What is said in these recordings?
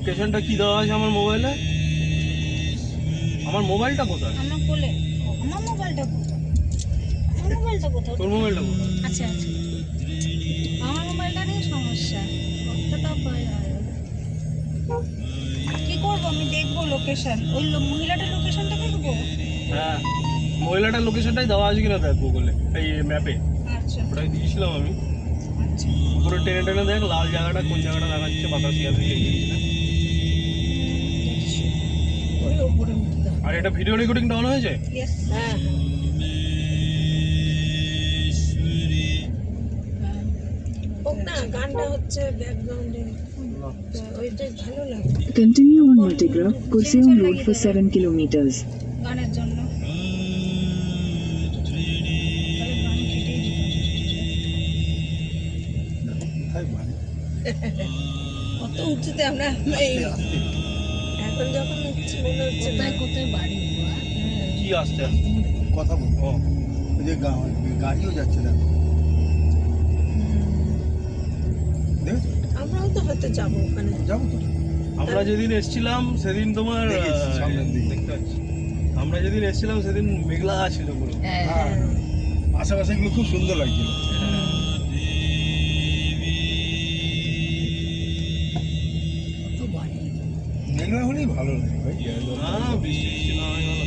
লোকেশনটা কি দেওয়া আছে আমার মোবাইলে? আমার মোবাইলটা কোথায়? আমার কোলে। আমার মোবাইলটা কোথায়? আমার মোবাইলটা কোথায়? তোর মোবাইলটা কোথায়? আচ্ছা আচ্ছা, আমার মোবাইলটা নিয়ে সমস্যা। কতটা ভয় হয়। কি করবো আমি? দেখবো লোকেশন। ওই মহিলাটার লোকেশনটা দেখবো। হ্যাঁ, মহিলাটার লোকেশনটাই দেওয়া আছে কিনা দেখ গুগলে, এই ম্যাপে। আচ্ছা ওটাই দিয়েছিলাম আমি। আচ্ছা। পুরো টেনে টেনে দেখ লাল জায়গাটা কোন জায়গাটা দেখাচ্ছে, বাতাসিয়া থেকে এই জিনিসটা। দেখছি। ওই উপরে উঠতে হবে। আর এটা ভিডিও রেকর্ডিংটা অন হয়েছে? ইয়েস। হ্যাঁ হোক না, গানটা হচ্ছে ব্যাকগ্রাউন্ডে, ওইটাই ভালো লাগে। Continue on Multigraph, Kurseong Road for 7 kilometers. গানের জন্য। তাহলে গান কেটেই দিতে হবে। কত উঁচুতে আমরা এই এখন যখন উঠছি মনে হচ্ছে না। কোথায় কোথায় বাড়ি হওয়া? কি আসতে আসতে কথা বল। ও ওই যে গাড়িও যাচ্ছে দেখো, দেখেছো? আমরাও তো হয়তো যাবো ওখানে। যাবো তো। আমরা যেদিন এসেছিলাম সেদিন তোমার দেখেছি, সামনের দিকে। দেখতে পাচ্ছি। আমরা যেদিন এসেছিলাম সেদিন মেঘলা ছিল পুরো। হ্যাঁ আশেপাশে এগুলো খুব সুন্দর লাগছিল। কত বাড়ি। মেঘলা হলেই ভালো লাগে ভাই। না বৃষ্টি বৃষ্টি না হয় ভালো।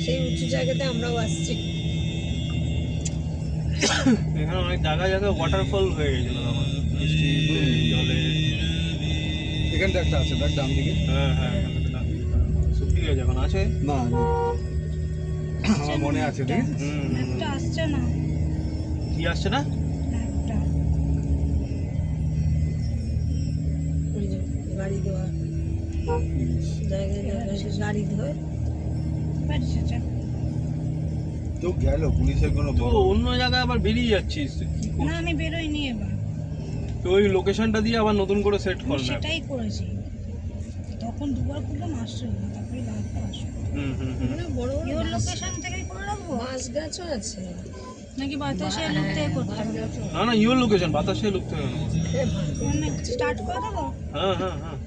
সেই উঁচু জায়গাতে আমরাও আসছি। এখানে অনেক জায়গায় জায়গায় ওয়াটারফল হয়ে গেছিল তখন বৃষ্টি জলে। এখানটা একটা আছে দেখ ডান দিকে। হ্যাঁ হ্যাঁ শুকিয়ে গেছে, এখন আছে। না নেই। আমার মনে আছে ঠিক আছে। একটা আসছে না। কি আসছে না? একটা। ওই যে গাড়ি দেওয়া জায়গায় জায়গায় গাড়ি ধোয়। বাড়ি এসেছে। তো গেল পুলিশের কোনো তো বড় অন্য জায়গায় আবার বেরিয়ে যাচ্ছিস তুই, কি না করছিস? আমি বেরোইনি এবার। তো ওই লোকেশনটা দিয়ে আবার নতুন করে সেট আমি কর না। সেটাই করেছি। তখন দুবার করলাম আসছে না, তারপরে লাস্টে আসবে। ওখানে বড় বড় ইওর লোকেশন থেকেই করে রাখবো বাঁশ গাছও আছে। নাকি বাতাসে লুক থেকে করতে হবে? না না ইউর লোকেশন বাতাসে লুকতে হবে না। মানে স্টার্ট করে দেবো? হ্যাঁ হ্যাঁ হ্যাঁ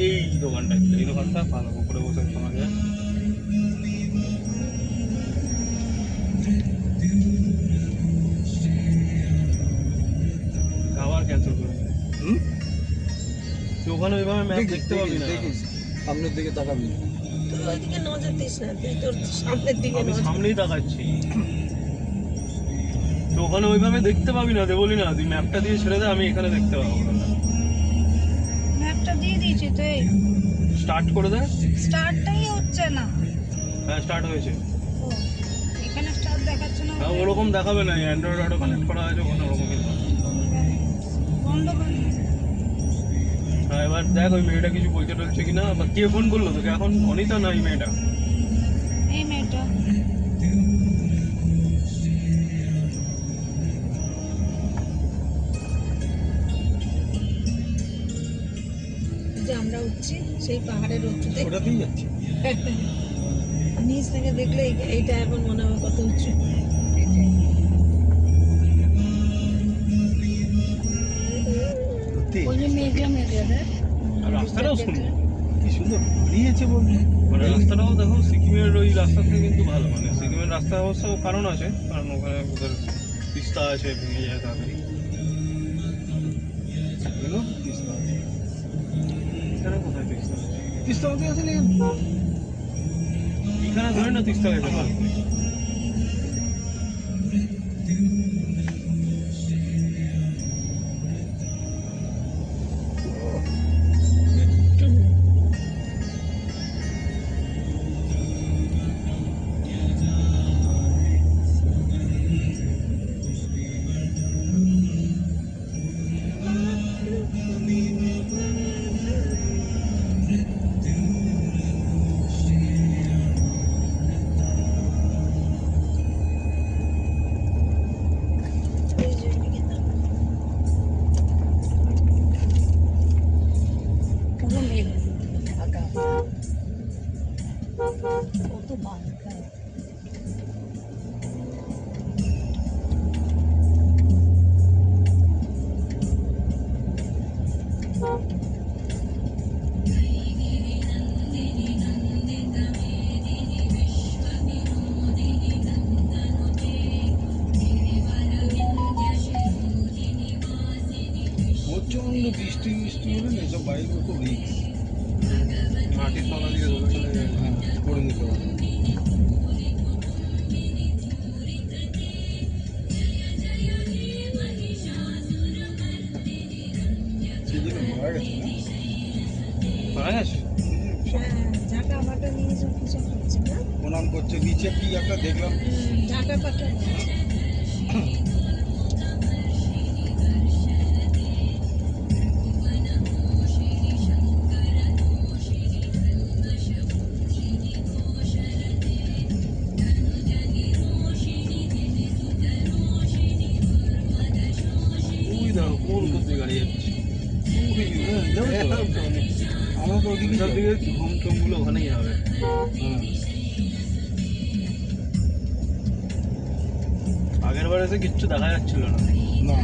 এই দোকানটা, এই দোকানটা ভালো, উপরে বসে শোনা যায়। আবার ক্যান্সেল করে হুম? তুই ওখানে ওইভাবে ম্যাপ দেখিস, দেখতে পাবি না। দেখিস, সামনের দিকে তাকাবি না। তুই ওইদিকে নজর দিস না, তুই তোর সামনের দিকে আমি নজর। সামনেই তাকাচ্ছি। তো ওখানে ওইভাবে দেখতে পাবি না, দে বলি না তুই ম্যাপটা দিয়ে ছেড়ে দে, আমি এখানে দেখতে পাবো। ম্যাপটা দিয়ে দিয়েছি তো, এই স্টার্ট করে দে। স্টার্টটাই হচ্ছে না। হ্যাঁ স্টার্ট হয়েছে। ও এখানে স্টার্ট দেখাচ্ছে না। হ্যাঁ ওরকম দেখাবে না, অ্যান্ড্রয়েড অটো কানেক্ট করা আছে ওখানে ওরকমই। বন্ধ করে। হ্যাঁ এবার দেখ ওই মেয়েটা কিছু বলতে টলছে কিনা, বা কে ফোন করলো তোকে এখন? অনিতা না এই মেয়েটা? এই মেয়েটা। যে আমরা উঠছি সেই পাহাড়ের উঁচুতে, ওটাতেই যাচ্ছি। নিচ থেকে দেখলে এইটা এখন মনে হবে কত উঁচু। সত্যি ওই যে মেঘলা মেঘলা দেখ। আর রাস্তাটাও সুন্দর, কি সুন্দর বানিয়েছে বলতে। মানে রাস্তাটাও দেখো সিকিমের ওই রাস্তা থেকে কিন্তু ভালো। মানে সিকিমের রাস্তা অবশ্য কারণ আছে, কারণ ওখানে ওদের তিস্তা আছে, ভেঙে যায় তাড়াতাড়ি। এগুলো তিস্তা আছে। এখানে কোথায় তিস্তা আছে? তিস্তা মধ্যে আছে না? এখানে ধরে না তিস্তা গেছে না। এগুলো খুব রিস্ক, মাটির তলা দিয়ে ধরে চলে যায়। করে নিতে পারে। সেই জন্য মারা গেছে না? মারা গেছে? হ্যাঁ, ঝাঁটা মাটা নিয়ে সব কিছু করছে না, প্রণাম করছে, নিচে কি একটা দেখলাম। ঝাঁটা পাটা করছে। ওই দেখো কোন কোন দিকে গাড়ি যাচ্ছে। ওই, হ্যাঁ, যাবে তো? আমার তো ওদিকে সব দিকে হোম টোমগুলো ওখানেই হবে। আগের বার এসে কিচ্ছু দেখা যাচ্ছিল না। না,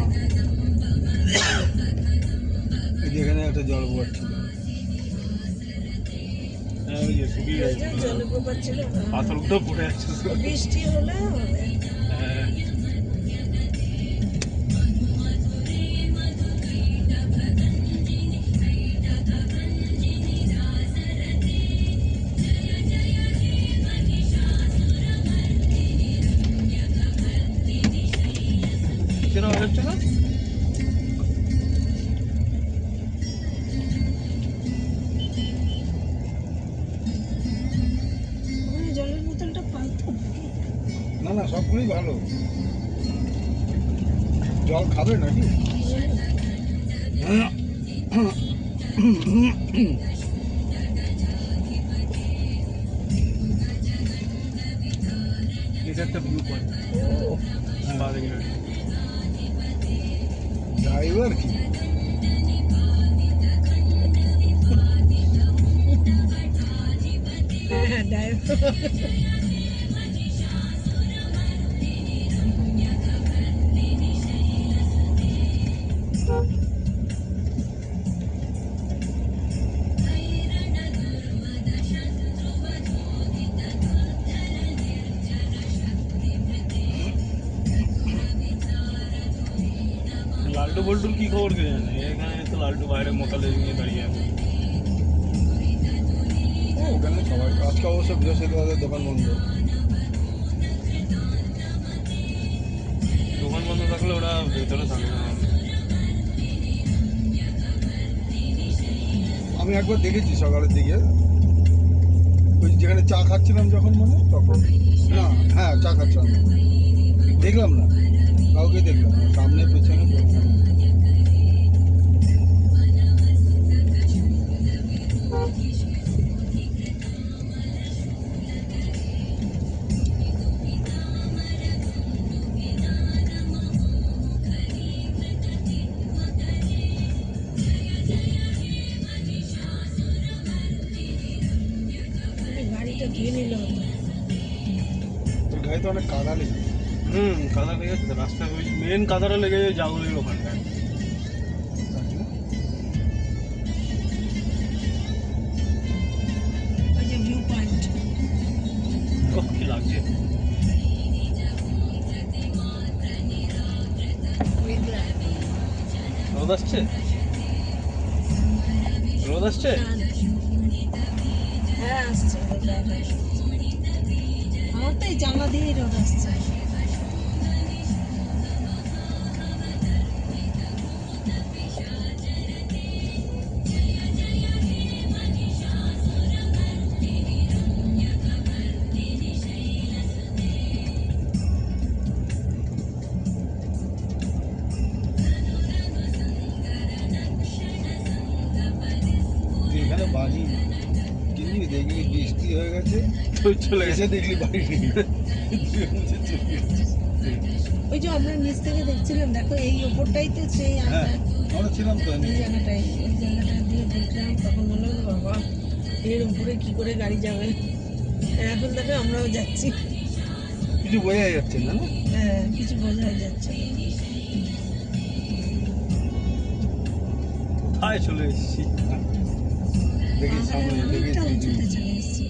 এই যে এখানে একটা জল পড়ছিল। হ্যাঁ, ওই যে শুকিয়ে ওই গেছে। যে জলপ্রপাত ছিল না, পাথরগুলো পড়ে যাচ্ছে সব। বৃষ্টি হলে হবে। হ্যাঁ। কিরকম হচ্ছে না? ওখানে জলের বোতলটা ফালতু নাকি? না না, সবগুলোই ভালো। জল খাবে নাকি? এটা একটা ভিউ পয়েন্ট। ড্রাইভার কি? হ্যাঁ, ড্রাইভার। লাল্টু বল্টুর কি খবর কে জানে? এখানে তো লাল্টু বাইরে মোকালে নিয়ে দাঁড়িয়ে আছে। ও, ওখানে সবাই আজকে অবশ্য বৃহস্পতিবারের দোকান বন্ধ। দোকান বন্ধ থাকলে ওরা ভেতরে থাকে না। আমি একবার দেখেছি সকালের দিকে, ওই যেখানে চা খাচ্ছিলাম যখন, মানে তখন না, হ্যাঁ চা খাচ্ছিলাম, দেখলাম না কাউকে, দেখলাম না, সামনে পেছনে বললাম। গাড়িটা ধুয়ে নিল হতো। ওই গাড়িতে অনেক কাদা লেগে। কাদা লেগে গেছে তো রাস্তায়। ওই মেন কাদাটা লেগে যায় জাগুলির ওখানটায়। ওই যে ভিউ পয়েন্ট। ওহ, কি লাগছে। রোদ আসছে? রোদ আসছে? হ্যাঁ, আসছে রোদ আসছে। আমার তো এই জানলা দিয়েই রোদ আসছে। এখানে বাড়ি কিনবি, দেখবি বৃষ্টি হয়ে গেছে, তো চলে এসে গেছে। দেখলি বাড়ি নেই। ধুয়ে মুছে চলে গেছে। ওই যে আমরা নিচ থেকে দেখছিলাম, দেখো এই ওপরটাই তো সেই হ্যাঁ, আমরা ছিলাম তো এই জায়গাটা দিয়ে দেখলাম, তখন মনে হলো বাবা এর উপরে কি করে গাড়ি যাবে। এখন দেখো আমরাও যাচ্ছি। কিছু বোঝা যাচ্ছে না, না? হ্যাঁ, কিছু বোঝাই যাচ্ছে না। কোথায় চলে এসেছি? দেখি সামনে, আমরা দেখি অনেকটা উঁচুতে চলে এসেছি।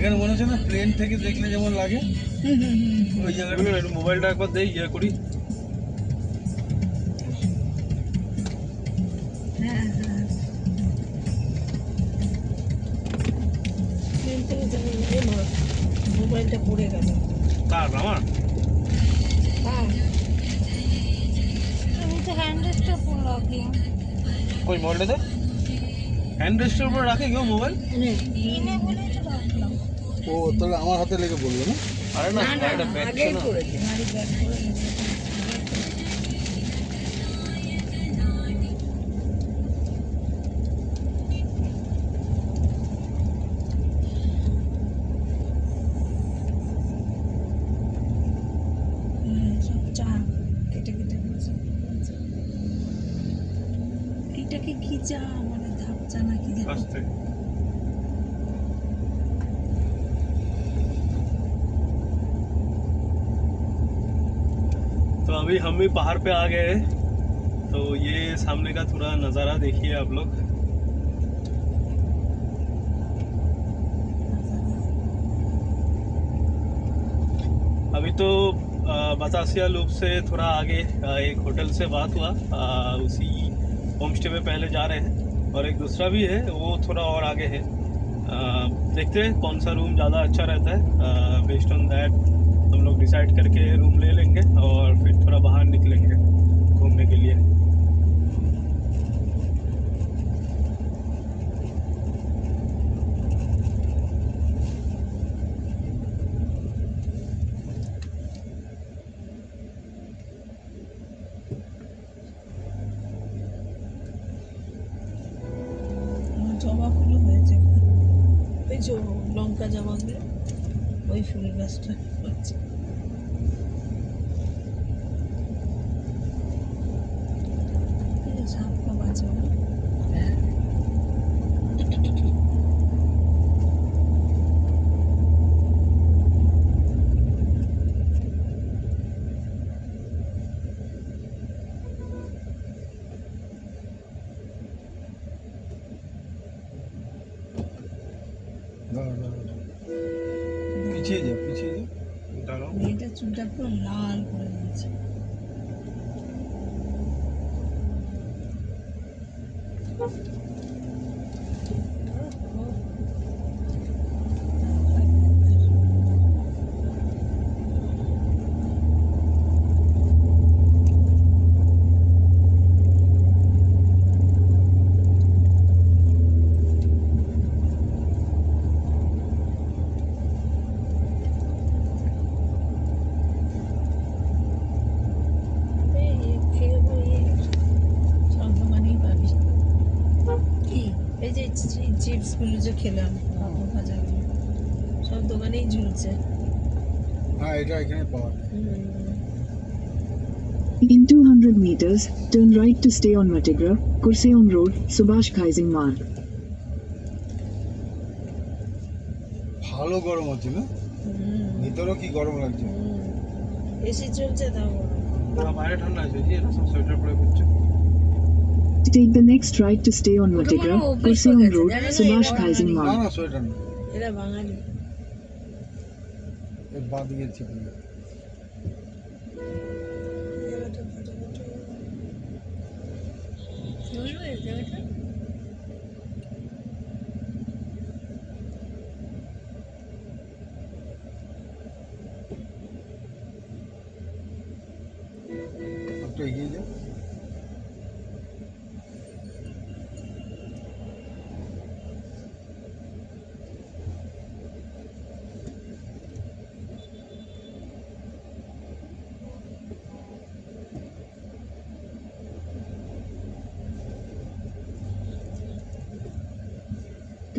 এখানে মনে হচ্ছে না প্লেন থেকে দেখলে যেমন লাগে ওই জায়গাটা। একটু মোবাইলটা একবার দেই ইয়ে করি। হ্যাঁ হ্যাঁ প্লেন থেকে যেন এ মা, মোবাইলটা পড়ে গেল। কার আমার? হ্যাঁ আমি তো হ্যান্ড রেস্টটা ফোন রাখলাম কই মোবাইলটা দে। হ্যান্ড রেস্টের উপর রাখে কেউ মোবাইল? কিনে বলেই তো রাখলাম ও তাহলে আমার হাতে লেগে বলবে না? আরে না, না একটা ব্যাগ আগেই ছিল না। করেছে। গাড়ি ব্যাক করে নিয়েছে সব চা কেটে কেটে দিয়েছে এইটাকে কি চা মানে ধাপ চা নাকি দেখো আস্তে। तो अभी हम भी पहाड़ पे आ गए हैं। तो ये सामने का थोड़ा नज़ारा देखिए आप लोग। अभी तो बतासिया लूप से थोड़ा आगे एक होटल से बात हुआ, उसी होम स्टे में पहले जा रहे हैं, और एक दूसरा भी है वो थोड़ा और आगे है। देखते हैं कौन सा रूम ज़्यादा अच्छा रहता है। बेस्ड ऑन दैट हम लोग डिसाइड करके रूम ले लेंगे और फिर थोड़ा बाहर निकलेंगे घूमने के लिए। আমার জবা ফুলও হয়েছে ওই যে লঙ্কা জবা দিয়ে ওই ফুল গাছটা হচ্ছে। সাপ কম আছে হ্যাঁ দাঁড়া, দাঁড়া, দাঁড়া। পিছিয়ে যা, পিছিয়ে যা। डालो। মেয়েটা চুলটা পুরো লাল করে দিয়েছে এই যে চিপস গুলো যে খেলাম পাপড় ভাজাগুলো সব দোকানেই ঝুলছে। হ্যাঁ এটা এখানে পাওয়া যায়। In 200 meters, turn right to stay on Matigra, Kurseong Road, Subhash Khaising Marg. ভালো গরম হচ্ছে না? ভিতরেও কি গরম লাগছে? এসি চলছে তাও গরম। বাইরে ঠান্ডা আছে, যে এরা সব সোয়েটার পরে ঘুরছে। Take the next right to stay on Matigra, Kurseong Road, Subhash Khaising না Marg. না সোয়েটার না, এরা বাঙালি। এর বাঁ দিকে চেপে যা। বুঝলো এই জায়গাটা একটু এগিয়ে যা।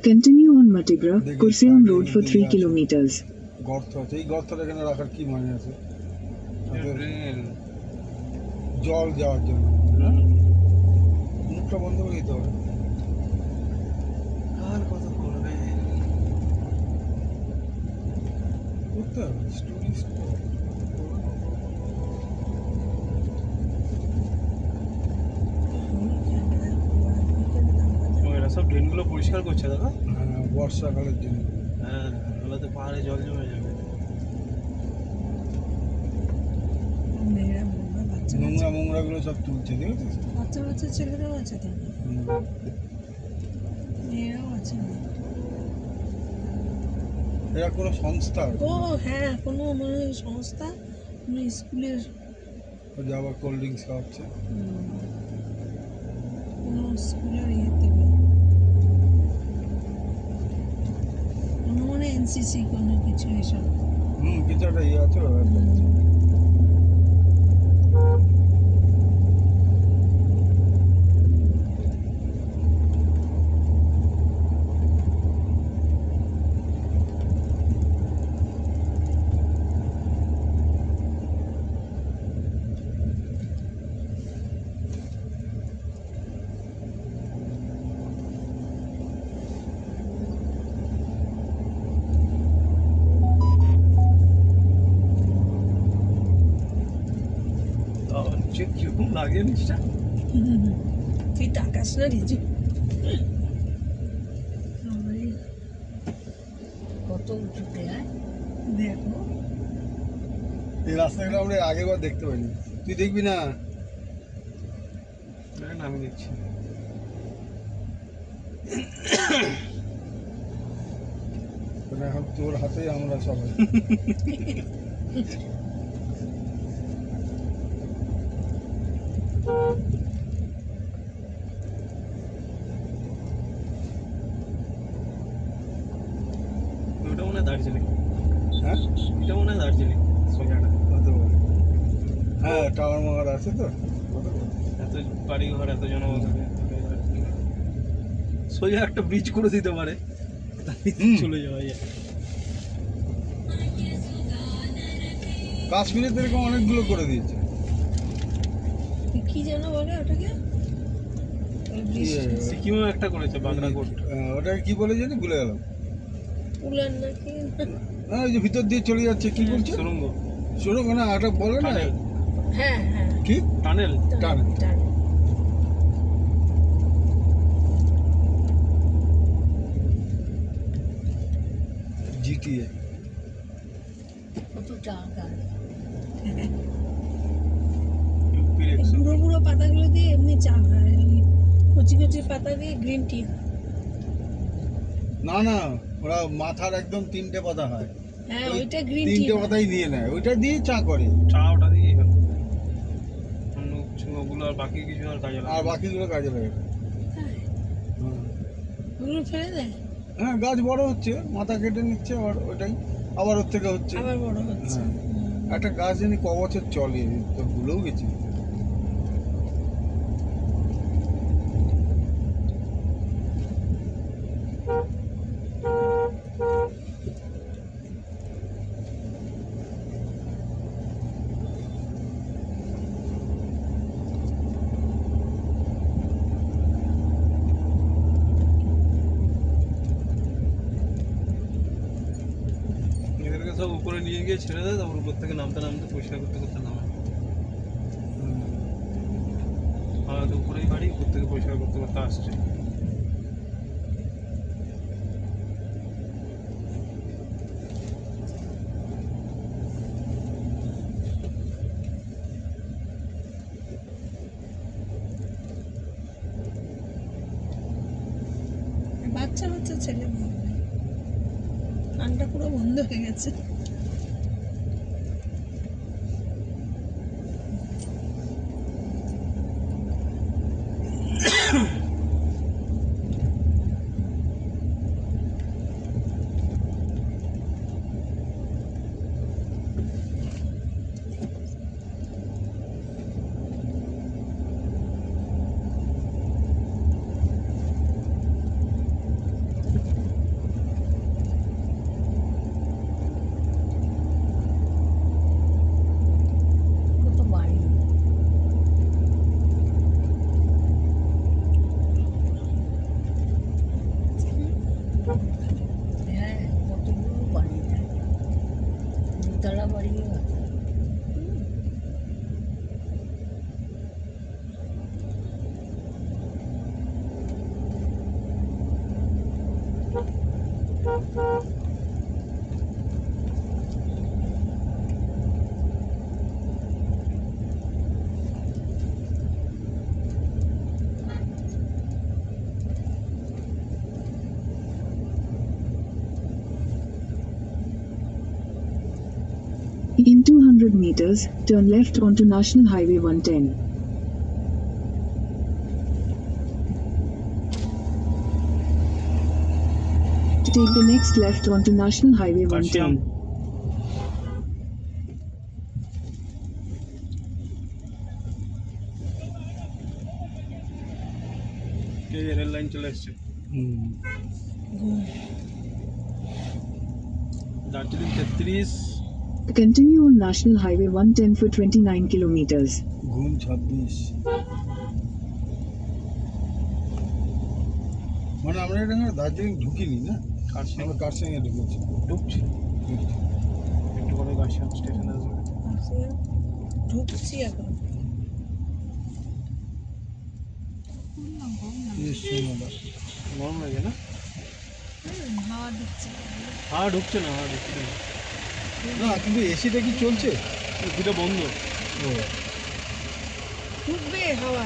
Continue on Matigra, Kurseong Road for 3 kilometers. গর্ত আছে, এই গর্তটা এখানে রাখার কি মানে আছে? জল যাওয়ার জন্য মুখটা বন্ধ করে দিতে হবে। আর কত করবে? করতে হবে টুরিস্ট। এরা সব ড্রেনগুলো পরিষ্কার করছে দাদা। হ্যাঁ বর্ষাকালের জন্য। হ্যাঁ, এবার পাহাড়ে জল জমে যাবে। মেয়েরা বলবে বাচ্চা নোংরা মোংরাগুলো সব তুলছে, দেখেছিস? বাচ্চা বাচ্চা ছেলেরাও আছে তো, মেয়েরাও আছে। এরা কোনো সংস্থা ও হ্যাঁ, কোনো মানে সংস্থা, কোনো স্কুলের ওই যে আবার কোল্ড ড্রিঙ্কস খাওয়াচ্ছে। কোনো স্কুলের ইয়ে থেকে, কোনো মানে এনসিসি কোনো কিছু এসব। কিছু একটা ইয়ে আছে ওরা করছে। যে কিরকম লাগে জিনিসটা। তুই তাকাস না রিজু, কত উঁচুতে হ্যাঁ দেখো এই রাস্তাগুলো আমরা এর আগেবার দেখতে পাইনি। তুই দেখবি না? না আমি দেখছি। মানে এখন তোর হাতেই আমরা সবাই। ওটা মনে হয় দার্জিলিং, হ্যাঁ, এটা মনে হয় দার্জিলিং সোজাটা। হতে পারে। হ্যাঁ, টাওয়ার মাওয়ার আছে তো, হতে পারে। এত বাড়ি ঘর, এত জনবসতি, সোজা একটা ব্রিজ করে দিতে পারে, চলে যাওয়া যায়। কাশ্মীরে তো এরকম অনেকগুলো করে দিয়েছে। কি যেন বলে ওটাকে, ওই বৃষ্টি সিকিমেও একটা করেছে, বাগরাকোট। ওটাকে কি বলে জানি, ভুলে গেলাম। উলান নাকি ওই যে ভিতর দিয়ে চলে যাচ্ছে, কি বলছে? সুরঙ্গ, শোনো না, ওটা বলে না টানেল, হ্যাঁ হ্যাঁ কি টানেল। টানেল। টানেল। জিটিএ। কত টাকা ইউপির এই 100। বুড়ো বুড়ো পাতাগুলো দিয়ে এমনি চা হয়, ওই কচি কচি পাতা দিয়ে গ্রিন টি। না না, ওরা মাথার একদম 3টে পাতা হয়, হ্যাঁ ওই ওইটা গ্রিন টি। 3টে পাতাই নিয়ে নেয়, ওইটা দিয়ে চা করে। চা ওটা দিয়ে হয়। অন্য কিছু ওগুলো আর বাকি কিছু আর কাজে আর লাগে না। বাকিগুলো কাজে লাগে না। হুম। ওগুলো ফেলে দেয়, হ্যাঁ, গাছ বড় হচ্ছে, মাথা কেটে নিচ্ছে, আবার ওইটাই আবার ওর থেকে হচ্ছে। আবার বড় হচ্ছে। হ্যাঁ। একটা গাছ জানি ক বছর চলে, তো ভুলেও গেছি। এদেরকে সব উপরে নিয়ে গিয়ে ছেড়ে দেয়, তারপর উপর থেকে নামতে নামতে পরিষ্কার করতে করতে নামায়। আমার তো উপরেই বাড়ি, উপর থেকে পরিষ্কার করতে করতে আসছে। বাচ্চা বাচ্চা ছেলে মেয়ে, কানটা পুরো বন্ধ হয়ে গেছে। কত বাড়ি হ্যাঁ কতগুলো বাড়ি দেয়, দুতলা বাড়িও আছে। In 200 meters, turn left onto National Highway 110. Take the next left onto National Highway Kashyam. 110. এই রেল লাইন চলে এসছে Darjeeling 33 Continue on National Highway 110 for 29 kilometers. ঘুম 26। মানে আমরা এটা দার্জিলিং ঢুকিনি না, কার্শিয়াং আমরা কারসিংয়ে ঢুকেছি। ঢুকছি একটু পরে কার্শিয়াং স্টেশন আসবে ঢুকছি এখন। গরম লাগে না হাওয়া দিচ্ছে হাওয়া ঢুকছে না হাওয়া ঢুকছে না না কিন্তু এসিটা কি চলছে? দুটো বন্ধ ও ঢুকবে হাওয়া।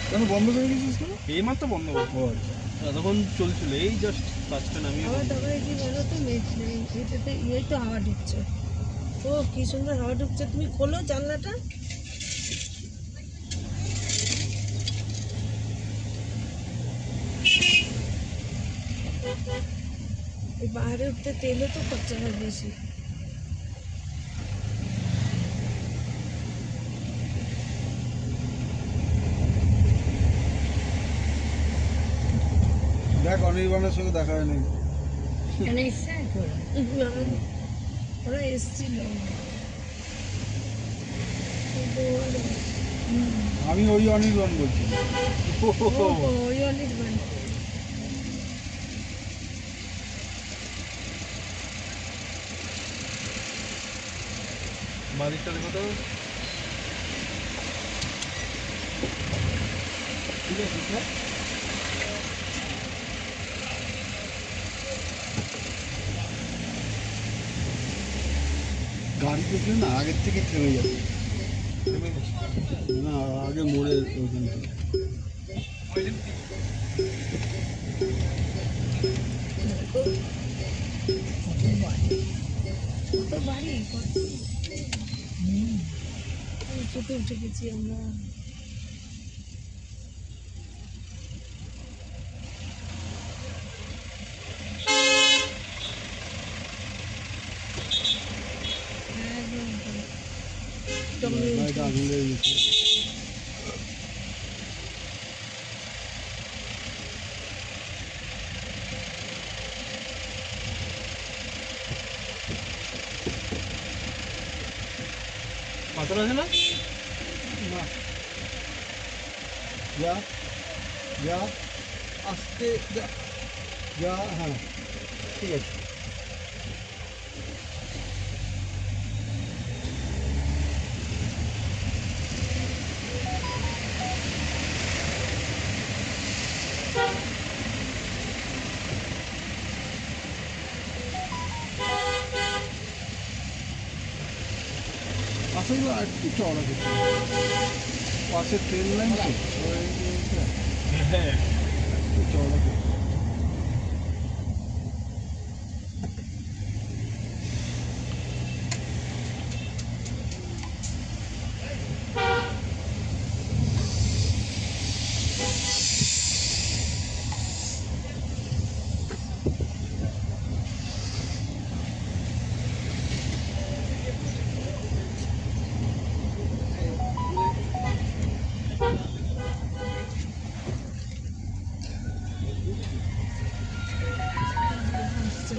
কেন বন্ধ করে গেছিস কেন? এই মাত্র বন্ধ করবো ও আচ্ছা। তখন চলছিল এই জাস্ট কাজটা নামিয়ে হাওয়া তারপরে কি বলো তো এটাতে ইয়েই তো হাওয়া ঢুকছে। ও কি সুন্দর হাওয়া ঢুকছে, তুমি খোলো জানলাটা। এই পাহাড়ে উঠতে তেলও তো খরচা হয় বেশি। দেখ অনির্বাণের সঙ্গে দেখা হয়নি। ওরা এসছিল আমি ওই অনির্বাণ বলছি। ওই অনির্বাণ। বাদিকটা দেখো তো ঠিক আছে না গাড়ি দেখলে না আগের থেকে থেমে যাবে না, আগে মোড়ে ওইখান থেকে। কত বাড়ি কত উঁচুতে উঠে গেছি আমরা। গাড়িটা আগুন লেগে গেছে। পাথর আছে না না যা যা আস্তে যা যা, হ্যাঁ ঠিক আছে। আসলে একটু চড়া করতে পাশে ট্রেন লাইন তো হ্যাঁ একটু চড়া করতে।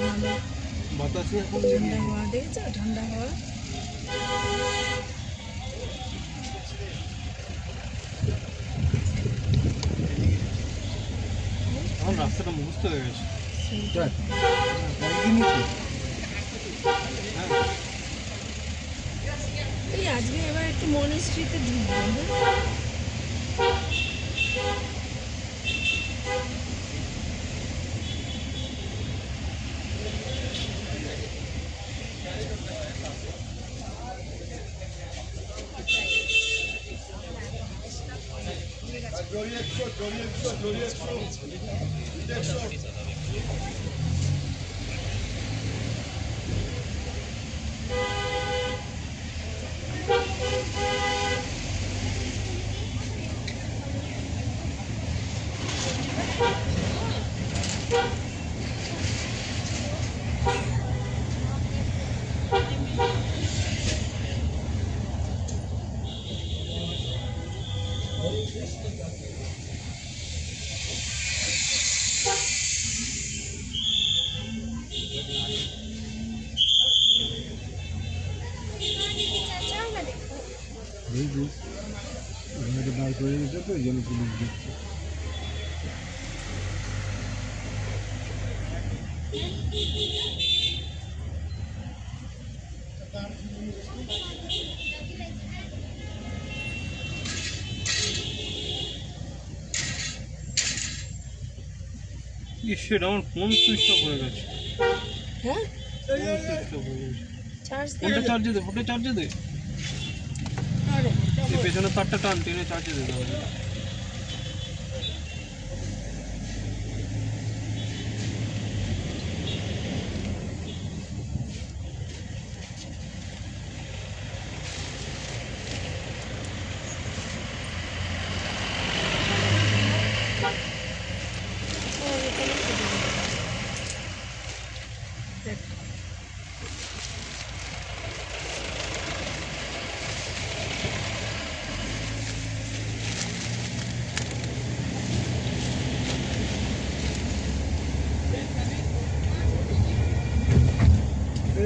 ভালো বাতাসে এখন ঠান্ডা হাওয়া দেখেছো, ঠান্ডা হাওয়া। আমার রাস্তাটা মুখস্থ হয়ে গেছে দেখ একদিনই তো। হ্যাঁ এই আজকে এবার একটু মনিস্ট্রিতে ঢুকবো হ্যাঁ? পুলিশ দেখছে। ইসের আমার ফোন সুইচ অফ হয়ে গেছে। হ্যাঁ ফোন সুইচ অফ হয়ে গেছে। চার্জ ফোনটা চার্জে দে, ফোনটা চার্জে দে। আরে এই পেছনে তারটা টান, টেনে চার্জে দে তাহলে।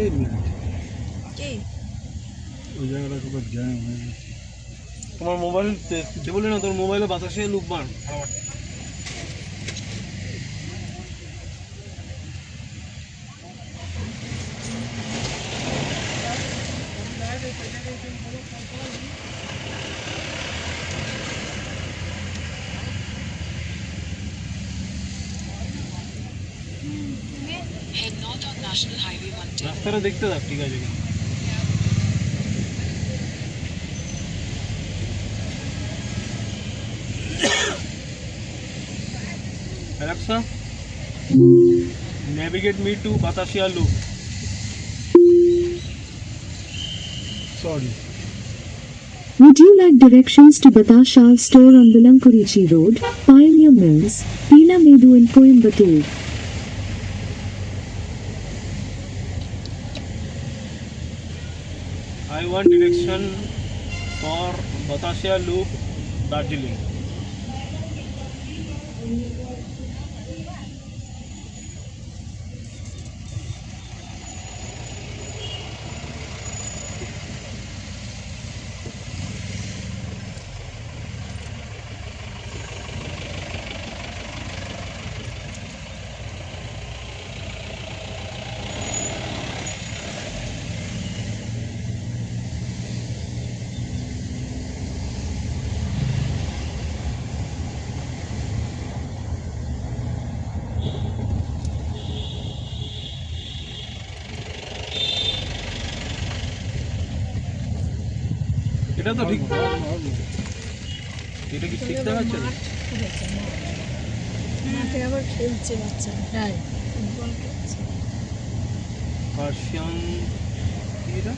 এই মিনিট, কি ওই জায়গাটা খুব জ্যাম হয়ে গেছে। তোমার মোবাইল যে বলি না, তোর মোবাইলে বাতাসে লুপ মার। Head north on National Highway 110. রাস্তাটা দেখতে থাক, ঠিক আছে কিনা। Alexa, navigate me to Batasia Loop. Sorry, Would you like directions to Batashal store on Vilankurichi Road, Pioneer Mills, Pila Medu in Coimbatore? I want direction for Batasia Loop, Darjeeling. এটা তো ঠিক, এটা কি ঠিক দেখাচ্ছে না? মাঠে আবার খেলছে বাচ্চারা, তাই ফুটবল খেলছে। পার্সিয়ান কি এটা?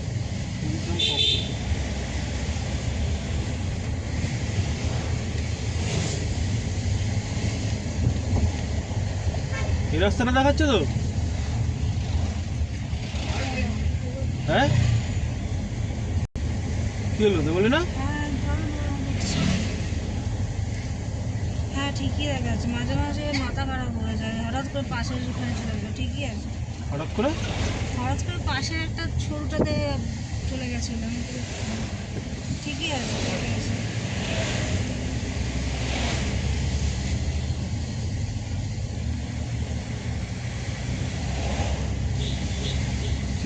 Tourism corporation. এই রাস্তাটা দেখাচ্ছে তো? হ্যাঁ কি হলো তো বলি না? হ্যাঁ ঠিকই দেখা যাচ্ছে, মাঝে মাঝে মাথা খারাপ হয়ে যায়, হঠাৎ করে পাশের ওখানে চলে গেলো, ঠিকই আছে। হঠাৎ করে হঠাৎ করে পাশের একটা ছোটটাতে চলে গেছিল, আমি তো ঠিকই আছে, ঠিক আছে।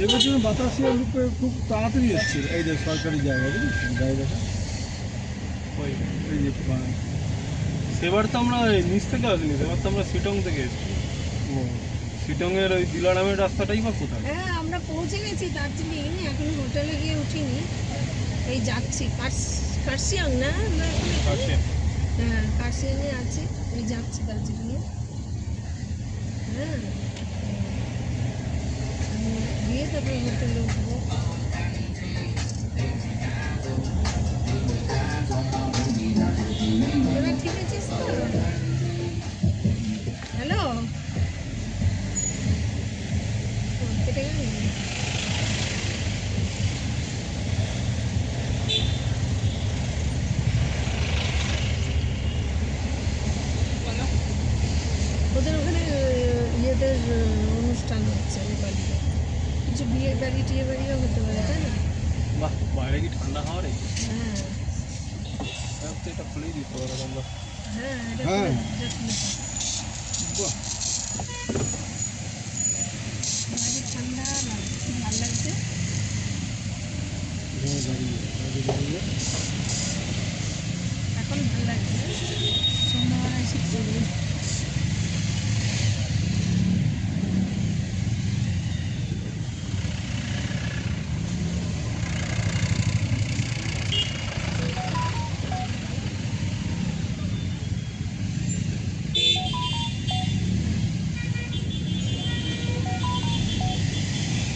সে বছর বাতাসিয়া লুপে খুব তাড়াতাড়ি এসছে। এই যে সরকারি জায়গা, বুঝেছেন জায়গাটা, ওই এই যে সেবার তো আমরা নিচ থেকে আসিনি, সেবার তো আমরা সিটং থেকে এসেছি। ও সিটংয়ের ওই দিলারামের রাস্তাটাই বা কোথায়? হ্যাঁ আমরা পৌঁছে গেছি দার্জিলিং, এখন হোটেলে গিয়ে উঠিনি, এই যাচ্ছি কার্শিয়াং না আমরা এখন এখানে? পার্সিয়ান। হ্যাঁ কার্শিয়াংয়ে আছি, ওই যাচ্ছি দার্জিলিংয়ে। হ্যাঁ গিয়ে তারপরে হোটেলে উঠবো। তোরা ঠিক আছিস তো? হ্যালো, কেটে গেল? ওদের ওখানে ইয়েদের অনুষ্ঠান হচ্ছে ওই বাড়িতে, কিছু বিয়ের বাড়ি টিয়ে বাড়িও হতে পারে, তাই না? বাহ, বাইরে কি ঠান্ডা হাওয়া রে? হ্যাঁ তো এটা খুলেই দিতে পারো আমরা। হ্যাঁ এটা হ্যাঁ। এটা খুলেছে। বাহ, বাইরে ঠান্ডা লাগছে, খুব ভালো লাগছে। এখানে দাঁড়িয়ে। এখন ভালো লাগছে, সন্ধ্যাবেলা এসে পড়বে।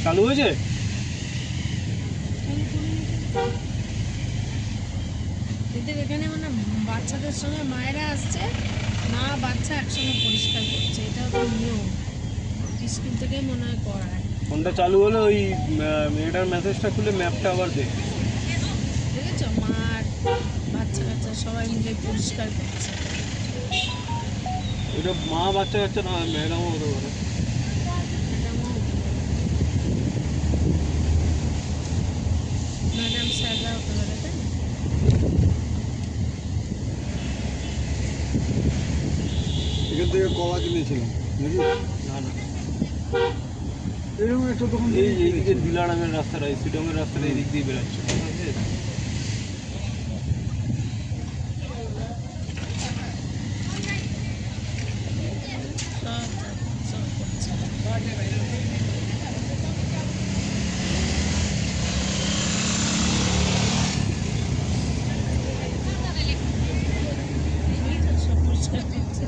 চালু হয়েছে? এদের এখানে মানে বাচ্চাদের সঙ্গে মায়েরা আসছে, মা বাচ্চা একসঙ্গে পরিষ্কার করছে, এটাও তো নিয়ম, স্কুল থেকে মনে হয় করায়। ফোনটা চালু হলে ওই মেয়েটার মেসেজটা খুলে ম্যাপটা আবার দেখ। দেখেছো, মার বাচ্চা কাচ্চা সবাই মিলে পরিষ্কার করছে। ওটা মা বাচ্চা কাচ্চা না, ম্যাডামও হতে পারে। ম্যাডাম স্যাররা হতে পারে, তাই না? এখান থেকে কলা কিনেছিলাম নাকি? না না, এরকম একটা দোকান এই এইদিকে দিলারামের রাস্তাটা, এই সিডমের রাস্তাটা এই দিক দিয়ে বেরোচ্ছে। সব সব করছে। এই তো সব পরিষ্কার করছে।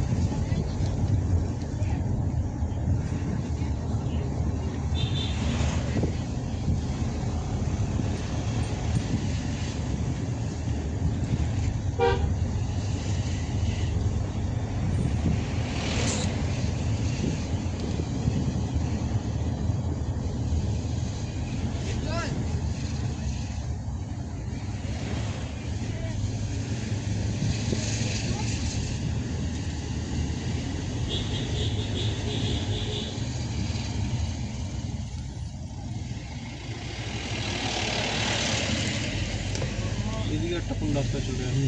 এদিকে একটা কোন রাস্তা চলে যাবে?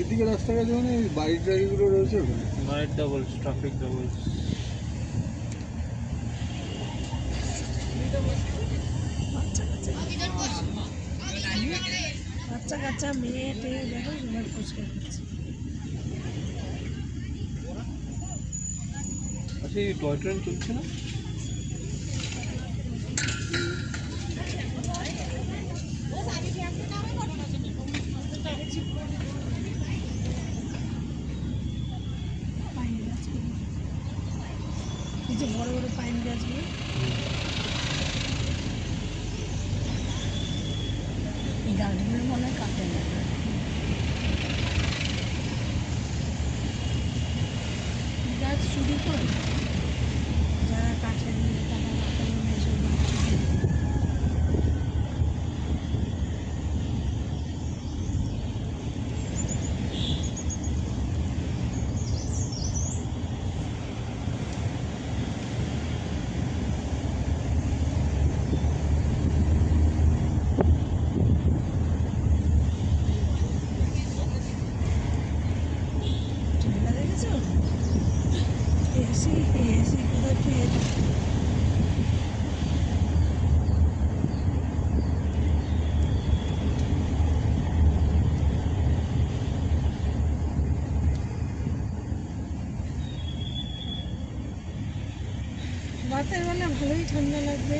এদিকে রাস্তাঘাট মানে ওই বাড়ি টাড়িগুলো রয়েছে ওখানে। Right doubles, traffic doubles. বাচ্চা কাচ্চা মেয়ে টেয়ে দেখো সবাই পরিষ্কার করছে। আচ্ছা, এই টয় ট্রেন চলছে না? পাইন গাছগুলো, এই যে বড় বড় পাইন গাছগুলো, এই গাছগুলো মনে হয় কাটে না। গাছ চুরি করে যারা কাঠের নিয়ে টাকা লাগানো এসব গাছ চুরি করে। ট্রেনটা দেখেছো? এসি এসি কোথায় পেয়েছে? রাতের বেলা ভালোই ঠান্ডা লাগবে।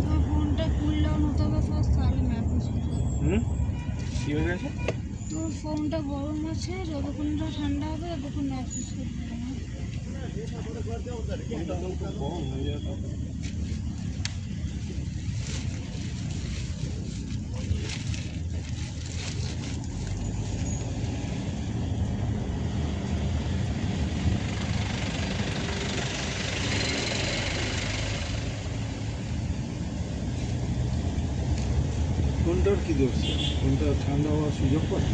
তো ফোনটা কুল ডাউন হতে হবে ফার্স্ট, তাহলে ম্যাপ হুম, কি হয়ে গেছে? তোর ফোনটা গরম আছে, যতক্ষণ না ঠান্ডা হবে ততক্ষণ ম্যাপ ইউজ করতে হবে না। ফোনটা তো খুব গরম হয়ে যায় তখন। কোনটার কি দোষ? কোনটা ঠান্ডা হওয়ার সুযোগ পায়?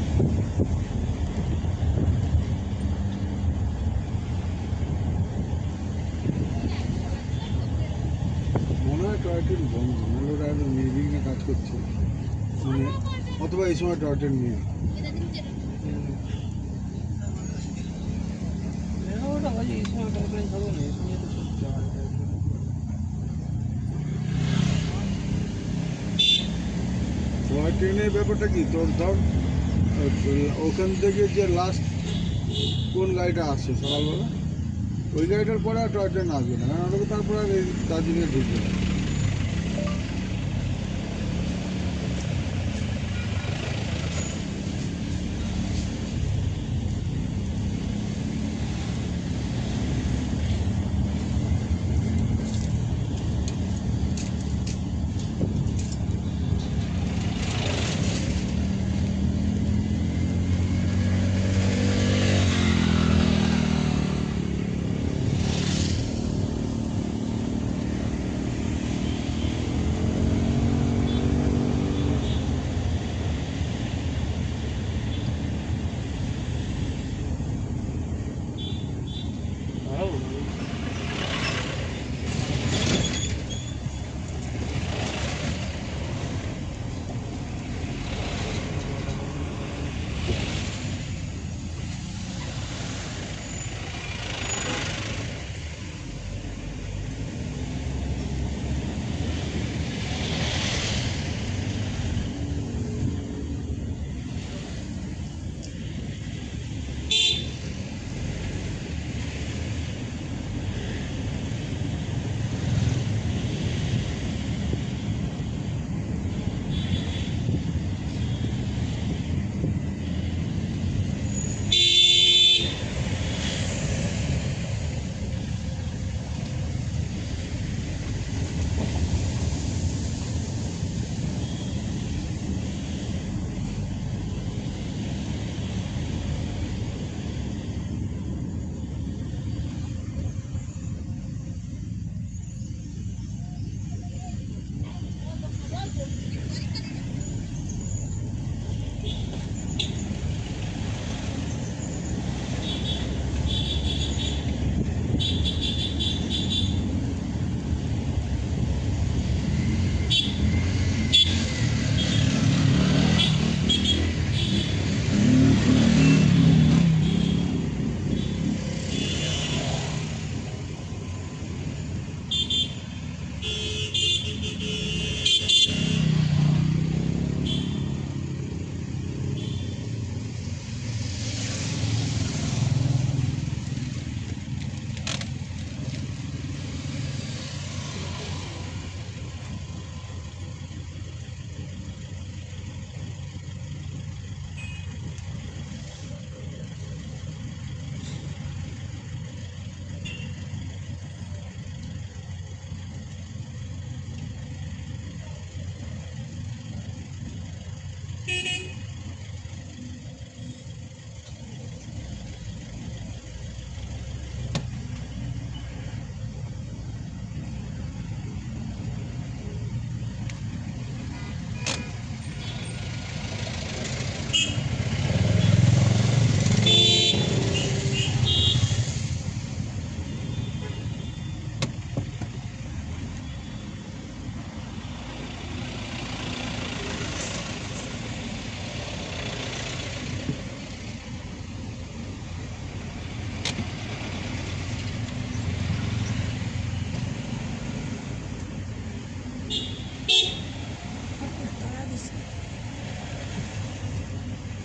মনে হয় টয় ট্রেন বন্ধ, নাহলে ওরা একদম নির্বিঘ্নে কাজ করছে মানে, অথবা এই সময় টয় ট্রেন নেই। ওটা হয় এই সময় টয় হবে না, এই সময় তো সত্যি হয় টয় ট্রেনের ব্যাপারটা কি তোর ধর, ওখান থেকে যে লাস্ট কোন গাড়িটা আসছে সকালবেলা, ওই গাড়িটার পরে আর টয় ট্রেন আসবে না, কারণ ওটাকে তারপরে আর এই দার্জিলিংয়ে ঢুকবে না।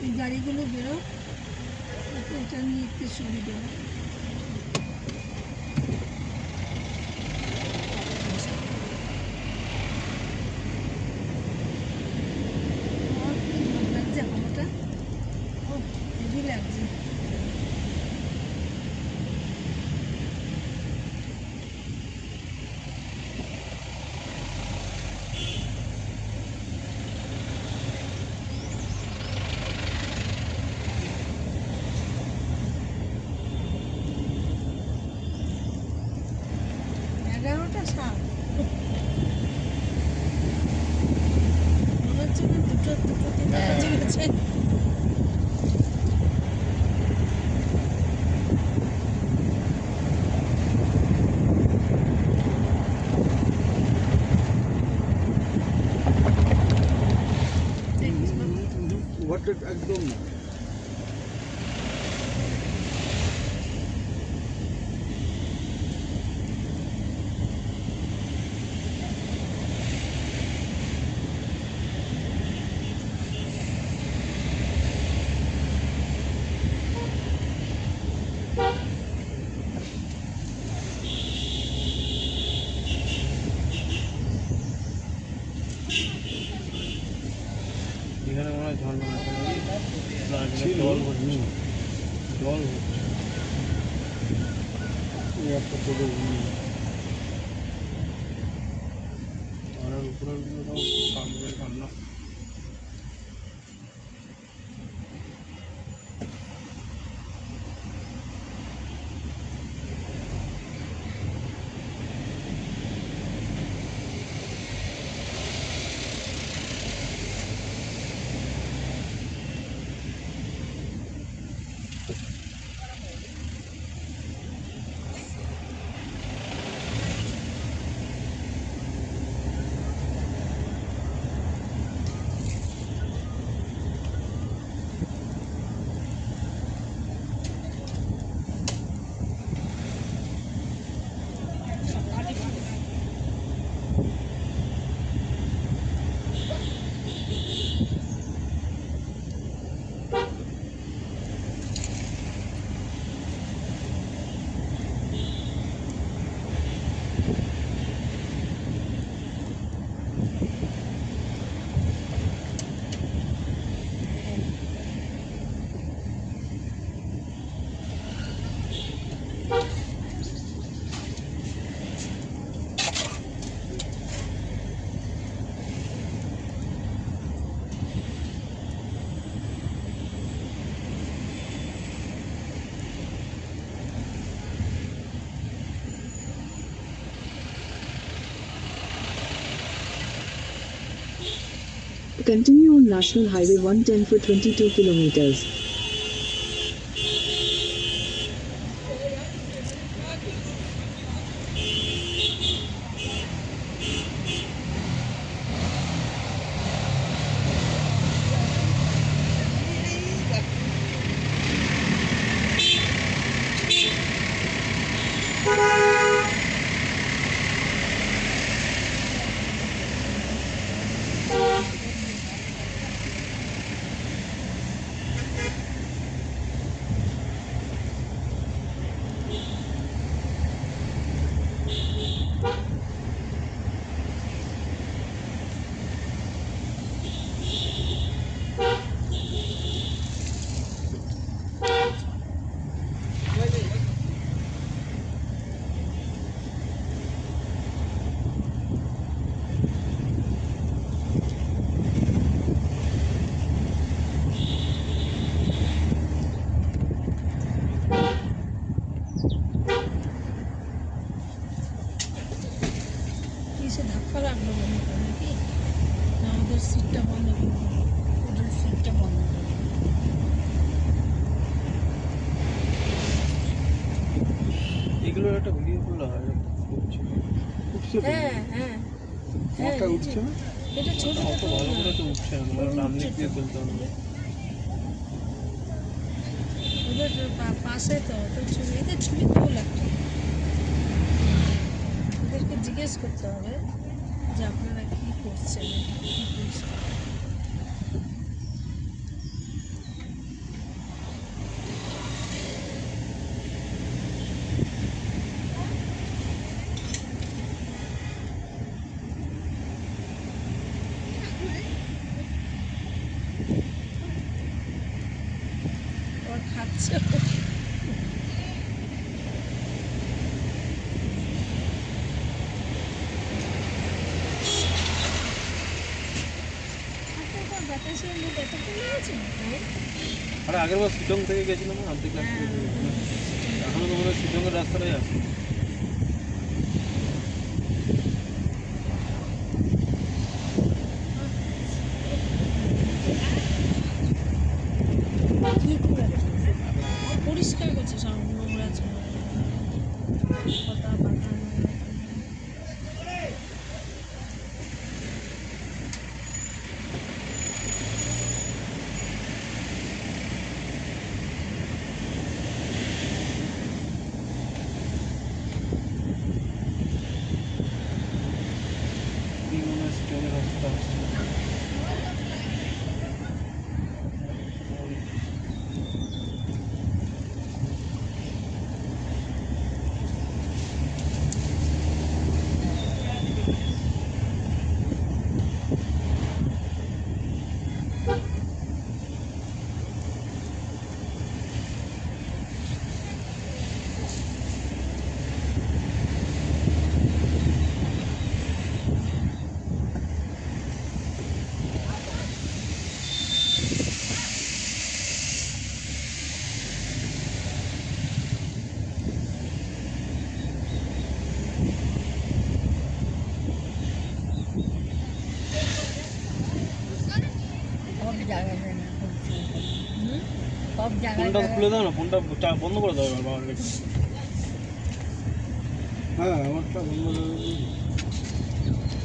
এই গাড়িগুলো বেরো, এটা নিতে সুবিধা হয়। আর কি ভালো লাগছে হাওয়াটা, ও হেভি লাগছে। দুটো তিনটে বেজে গেছে। ওভারটেক একদম না। এখানে মনে হয় ঝর্ণা আছে নাকি? না, এখানে ছিল। জল ভরছে। জল হচ্ছে। এই একটা তোদের আর উপরের গুলো সামনে ঝর্ণা। Continue on National Highway 110 for 22 kilometers. কিসে ধাক্কা লাগলো মনে হয় নাকি? না, ওদের সিটটা বন্ধ করবো, ওদের সিটটা বন্ধ করবো। এগুলোর একটা ভিডিও করলে হয়। উঠছে উঠছে তো। হ্যাঁ হ্যাঁ হ্যাঁ, মাথা এই যে, উঠছে না। এটা ছবিটা অত তো ভালো করে তো উঠছে না, ওর ডান উঠছে দিক দিয়ে তো। তুলতে হবে। ওদের পাশে তো ওদের ছবি, এদের ছবি তোল একটা। ওদেরকে জিজ্ঞেস করতে হবে যে আপনারা কি করছেন, এটা কি পরিষ্কার। ওর খাচ্ছে। আপনার বাতাসের মুখ এত কমে গেছে? আরে আগের বার শিলং থেকে গেছিলাম না, অর্ধেক রাস্তা হ্যাঁ, থেকে গেছিলাম। এখনো তো মনে হয় শিলংয়ের রাস্তাটাই আছে। জায়গায় ফোনটা খুলে দাও না, ফোনটা বন্ধ করে দাও এবার বাবার কাছে। হ্যাঁ আমারটা বন্ধ করে দিয়েছি।